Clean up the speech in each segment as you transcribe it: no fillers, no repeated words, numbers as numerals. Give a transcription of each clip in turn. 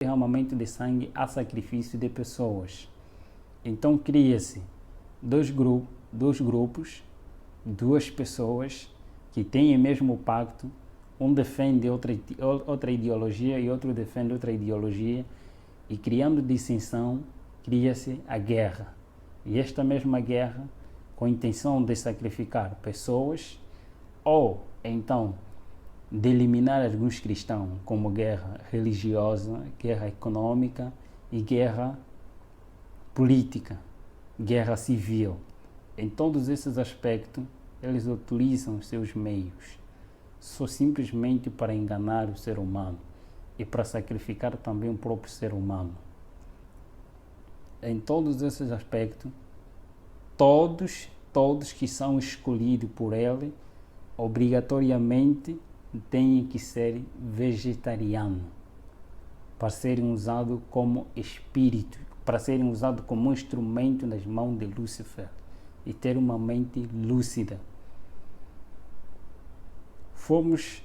derramamento de sangue há sacrifício de pessoas. Então cria-se dois grupos, duas pessoas que têm o mesmo pacto, um defende outra ideologia e outro defende outra ideologia, e criando dissensão, cria-se a guerra. E esta mesma guerra, com a intenção de sacrificar pessoas, ou então de eliminar alguns cristãos, como guerra religiosa, guerra econômica e guerra política, guerra civil. Em todos esses aspectos, eles utilizam os seus meios, só simplesmente para enganar o ser humano e para sacrificar também o próprio ser humano. Em todos esses aspectos, todos que são escolhidos por ele, obrigatoriamente têm que ser vegetarianos, para serem usados como espírito, para serem usados como instrumento nas mãos de Lúcifer e ter uma mente lúcida. Fomos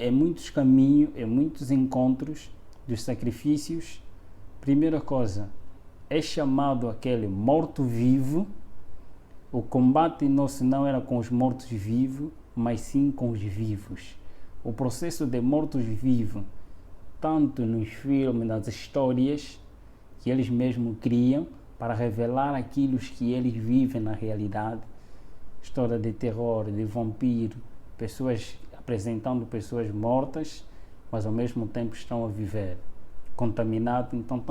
muitos caminhos, muitos encontros dos sacrifícios. Primeira coisa, é chamado aquele morto-vivo. O combate nosso não era com os mortos-vivos, mas sim com os vivos. O processo de mortos-vivos, tanto nos filmes, nas histórias que eles mesmos criam, para revelar aquilo que eles vivem na realidade. História de terror, de vampiro, pessoas apresentando pessoas mortas, mas ao mesmo tempo estão a viver, contaminados. Então,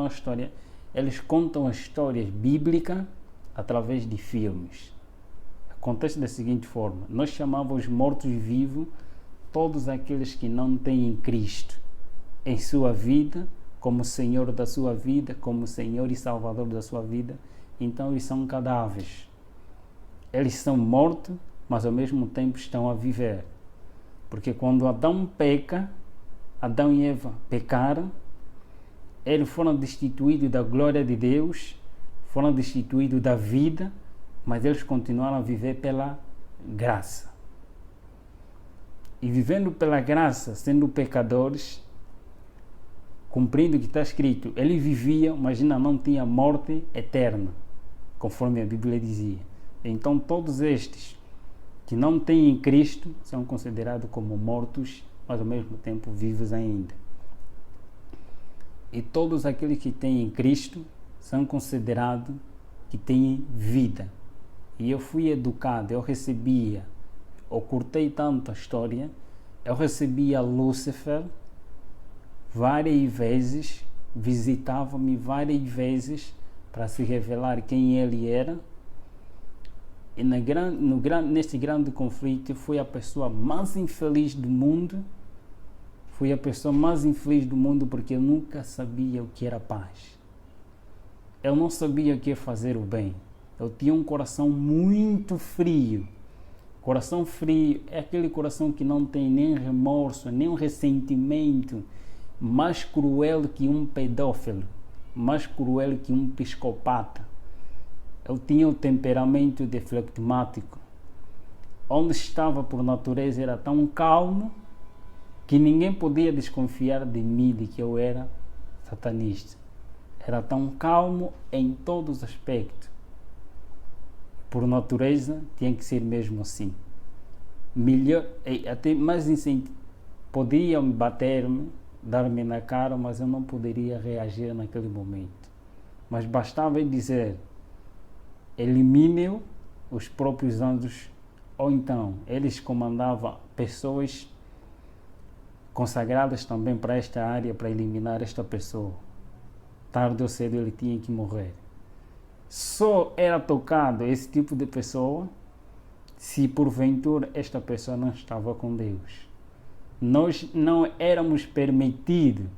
eles contam as histórias bíblicas através de filmes. Acontece da seguinte forma: nós chamamos mortos-vivos todos aqueles que não têm Cristo em sua vida, como Senhor da sua vida, como Senhor e Salvador da sua vida. Então eles são cadáveres. Eles são mortos, mas ao mesmo tempo estão a viver. Porque quando Adão peca, Adão e Eva pecaram, eles foram destituídos da glória de Deus, foram destituídos da vida, mas eles continuaram a viver pela graça. E vivendo pela graça, sendo pecadores, cumprindo o que está escrito, ele vivia, mas ainda não tinha morte eterna, conforme a Bíblia dizia. Então todos estes que não têm Cristo são considerados como mortos, mas ao mesmo tempo vivos ainda. E todos aqueles que têm Cristo são considerados que têm vida. E eu fui educado, eu curtei tanto a história, eu recebia Lúcifer várias vezes, visitava-me várias vezes para se revelar quem ele era. E neste grande conflito, fui a pessoa mais infeliz do mundo. Fui a pessoa mais infeliz do mundo porque eu nunca sabia o que era paz. Eu não sabia o que é fazer o bem. Eu tinha um coração muito frio. Coração frio é aquele coração que não tem nem remorso, nem um ressentimento, mais cruel que um pedófilo, mais cruel que um psicopata. Eu tinha o temperamento de flegmático. Onde estava por natureza era tão calmo que ninguém podia desconfiar de mim, de que eu era satanista. Era tão calmo em todos os aspectos. Por natureza, tinha que ser mesmo assim. Melhor, até mais podiam bater-me, dar-me na cara, mas eu não poderia reagir naquele momento. Mas bastava dizer: elimine os próprios anjos, ou então eles comandavam pessoas consagradas também para esta área, para eliminar esta pessoa. Tarde ou cedo ele tinha que morrer. Só era tocado esse tipo de pessoa se porventura esta pessoa não estava com Deus. Nós não éramos permitidos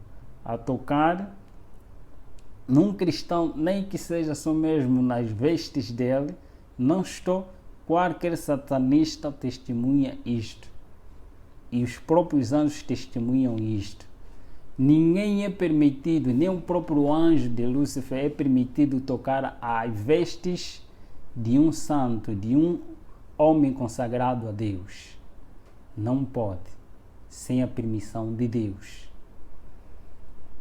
a tocar num cristão, nem que seja só mesmo nas vestes dele. Não estou, qualquer satanista testemunha isto. E os próprios anjos testemunham isto. Ninguém é permitido, nem o próprio anjo de Lúcifer é permitido tocar as vestes de um santo, de um homem consagrado a Deus. Não pode, sem a permissão de Deus.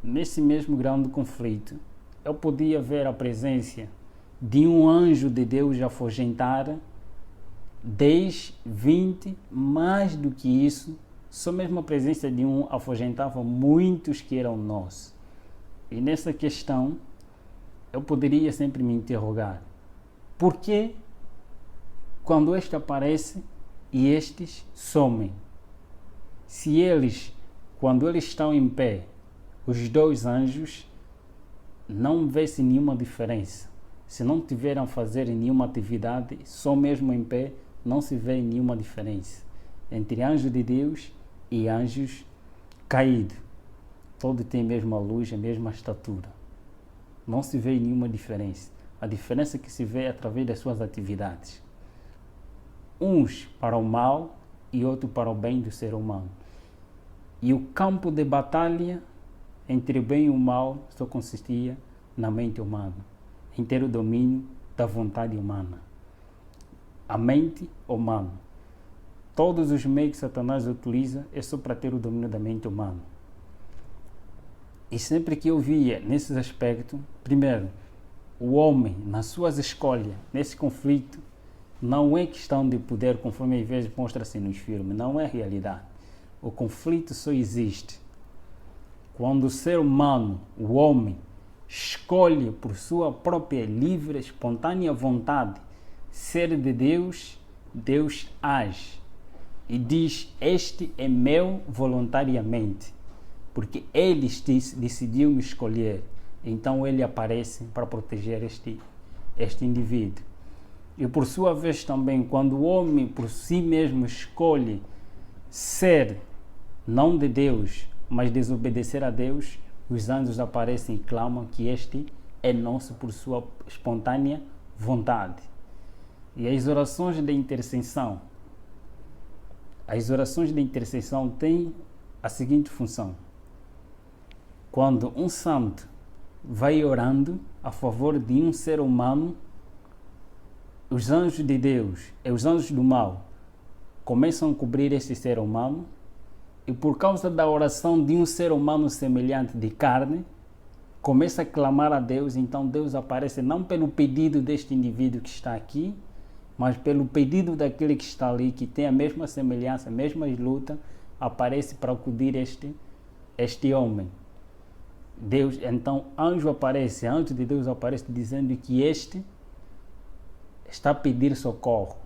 nesse mesmo grande conflito, eu podia ver a presença de um anjo de Deus a afugentar 10, 20, mais do que isso, só mesmo a presença de um afugentava muitos que eram nós. E nessa questão, eu poderia sempre me interrogar, por que quando este aparece e estes somem? Se eles, quando eles estão em pé, os dois anjos, não vê-se nenhuma diferença. Se não tiveram a fazer nenhuma atividade, só mesmo em pé, não se vê nenhuma diferença entre anjo de Deus e anjos caídos. Todos têm a mesma luz, a mesma estatura. Não se vê nenhuma diferença. A diferença que se vê é através das suas atividades. Uns para o mal e outro para o bem do ser humano. E o campo de batalha entre o bem e o mal só consistia na mente humana, em ter o domínio da vontade humana. A mente humana. Todos os meios que Satanás utiliza é só para ter o domínio da mente humana. E sempre que eu via nesses aspectos, primeiro, o homem, nas suas escolhas, nesse conflito, não é questão de poder, conforme às vezes mostra-se nos filmes, não é realidade. O conflito só existe quando o ser humano, o homem, escolhe por sua própria livre, espontânea vontade ser de Deus, Deus age e diz: este é meu voluntariamente, porque ele decidiu me escolher. Então ele aparece para proteger este indivíduo. E por sua vez também, quando o homem por si mesmo escolhe ser não de Deus, mas desobedecer a Deus, os anjos aparecem e clamam que este é nosso por sua espontânea vontade. E as orações de intercessão têm a seguinte função. Quando um santo vai orando a favor de um ser humano, os anjos de Deus e os anjos do mal começam a cobrir esse ser humano, e por causa da oração de um ser humano semelhante de carne, começa a clamar a Deus. Então Deus aparece não pelo pedido deste indivíduo que está aqui, mas pelo pedido daquele que está ali, que tem a mesma semelhança, a mesma luta, aparece para acudir este homem. Deus, então, anjo de Deus aparece dizendo que este está a pedir socorro.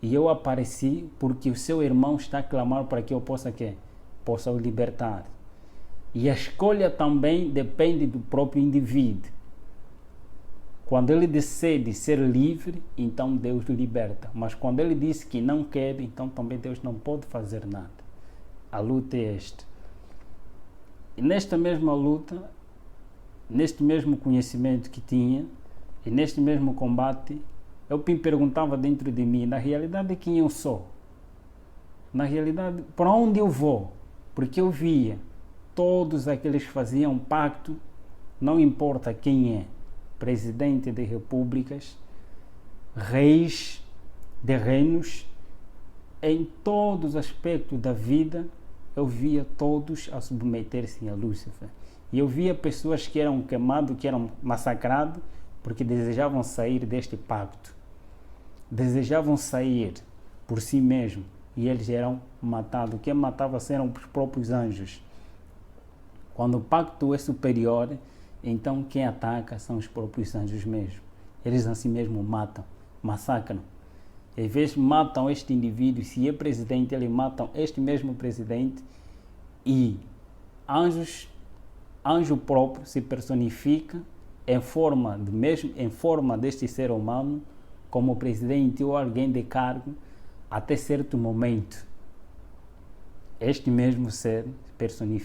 E eu apareci porque o seu irmão está a clamar para que eu possa o libertar. E a escolha também depende do próprio indivíduo. Quando ele decide ser livre, então Deus o liberta. Mas quando ele diz que não quer, então também Deus não pode fazer nada. A luta é esta. E nesta mesma luta, neste mesmo conhecimento que tinha, e neste mesmo combate, eu me perguntava dentro de mim, na realidade, quem eu sou? Na realidade, para onde eu vou? Porque eu via todos aqueles que faziam pacto, não importa quem é, presidente de repúblicas, reis de reinos, em todos os aspectos da vida, eu via todos a submeter-se a Lúcifer. E eu via pessoas que eram queimadas, que eram massacradas, porque desejavam sair deste pacto. Desejavam sair por si mesmos e eles eram matados. Quem matava eram os próprios anjos. Quando o pacto é superior, então quem ataca são os próprios anjos mesmo. Eles assim mesmo matam, massacram. Às vezes matam este indivíduo, se é presidente, eles matam este mesmo presidente, e anjo próprio se personifica em forma deste ser humano, como presidente ou alguém de cargo, até certo momento. Este mesmo ser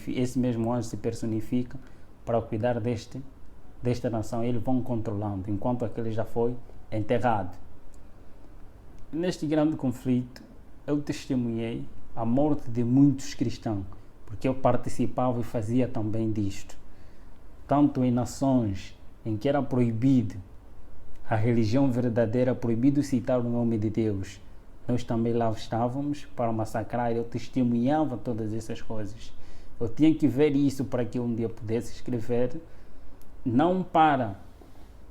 esse mesmo anjo se personifica para cuidar desta nação. Eles vão controlando, enquanto aquele já foi enterrado. Neste grande conflito, eu testemunhei a morte de muitos cristãos, porque eu participava e fazia também disto. Tanto em nações em que era proibido a religião verdadeira, proibido citar o nome de Deus, nós também lá estávamos para massacrar. Eu testemunhava todas essas coisas. Eu tinha que ver isso para que um dia pudesse escrever, não para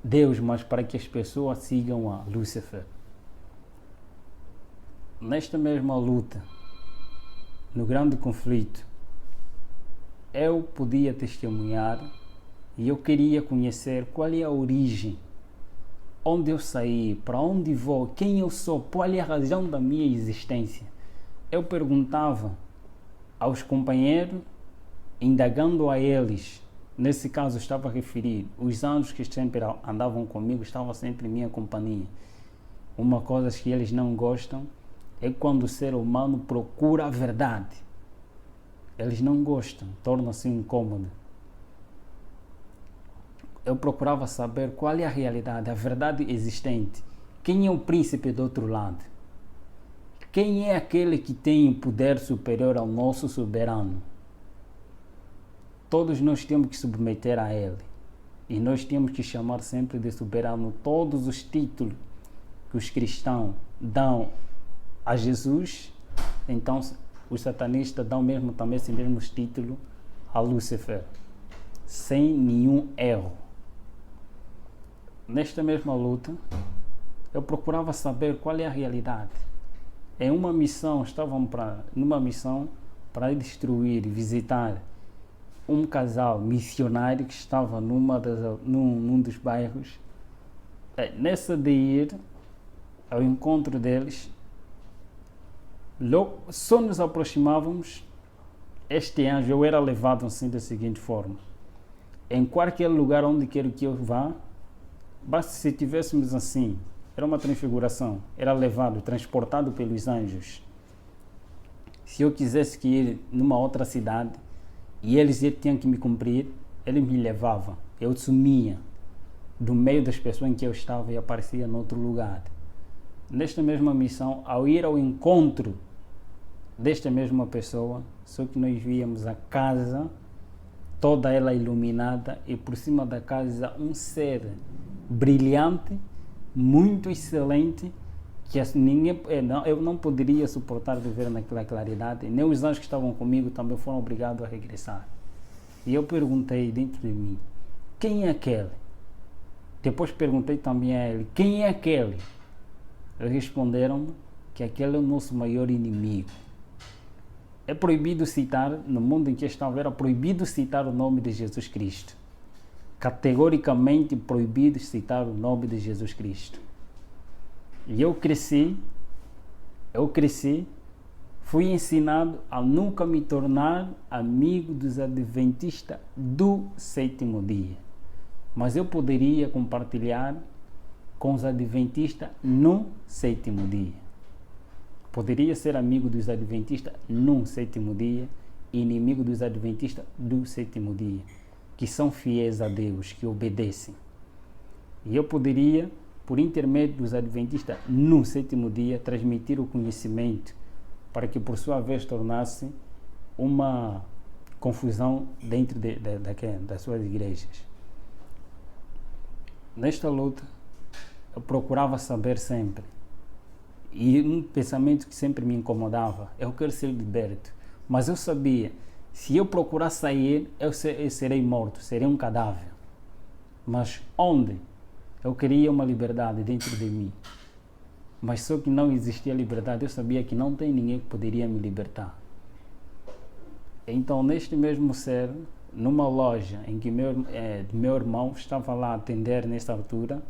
Deus, mas para que as pessoas sigam a Lúcifer. Nesta mesma luta, no grande conflito, eu podia testemunhar e eu queria conhecer qual é a origem, onde eu saí, para onde vou, quem eu sou, qual é a razão da minha existência. Eu perguntava aos companheiros, indagando a eles. Nesse caso, estava a referir os anjos que sempre andavam comigo, estavam sempre em minha companhia. Uma coisa que eles não gostam é quando o ser humano procura a verdade. Eles não gostam, torna-se incômodo. Eu procurava saber qual é a realidade, a verdade existente. Quem é o príncipe do outro lado? Quem é aquele que tem um poder superior ao nosso soberano? Todos nós temos que submeter a ele. E nós temos que chamar sempre de soberano todos os títulos que os cristãos dão a Jesus. Então, os satanistas dão mesmo também esse mesmo título a Lúcifer, sem nenhum erro. Nesta mesma luta, eu procurava saber qual é a realidade. Em uma missão, numa missão para destruir, visitar um casal missionário que estava num dos bairros. Nessa de ir ao encontro deles, logo, só nos aproximávamos, este anjo, eu era levado assim da seguinte forma: em qualquer lugar onde quer que eu vá, basta se tivéssemos assim, era uma transfiguração, era levado, transportado pelos anjos. Se eu quisesse ir numa outra cidade e eles tinham que me cumprir, eles me levavam, eu sumia do meio das pessoas em que eu estava e aparecia em outro lugar. Nesta mesma missão, ao ir ao encontro desta mesma pessoa, só que nós víamos a casa toda ela iluminada e por cima da casa um ser brilhante, muito excelente, que eu não poderia suportar viver naquela claridade. Nem os anjos que estavam comigo também foram obrigados a regressar. E eu perguntei dentro de mim, quem é aquele? Depois perguntei também a ele, quem é aquele? Eles responderam que aquele é o nosso maior inimigo. É proibido citar, no mundo em que estava, era proibido citar o nome de Jesus Cristo. Categoricamente proibido citar o nome de Jesus Cristo. E eu cresci, fui ensinado a nunca me tornar amigo dos adventistas do sétimo dia. Mas eu poderia compartilhar com os adventistas no sétimo dia. Poderia ser amigo dos adventistas no sétimo dia e inimigo dos adventistas do sétimo dia, que são fiéis a Deus, que obedecem. E eu poderia, por intermédio dos adventistas no sétimo dia, transmitir o conhecimento para que por sua vez tornasse uma confusão dentro das suas igrejas. Nesta luta, eu procurava saber sempre, e um pensamento que sempre me incomodava: eu quero ser liberto. Mas eu sabia, se eu procurar sair, eu serei morto, serei um cadáver. Mas onde? Eu queria uma liberdade dentro de mim. Mas só que não existia liberdade, eu sabia que não tem ninguém que poderia me libertar. Então, neste mesmo ser, numa loja em que meu irmão estava lá a atender nessa altura,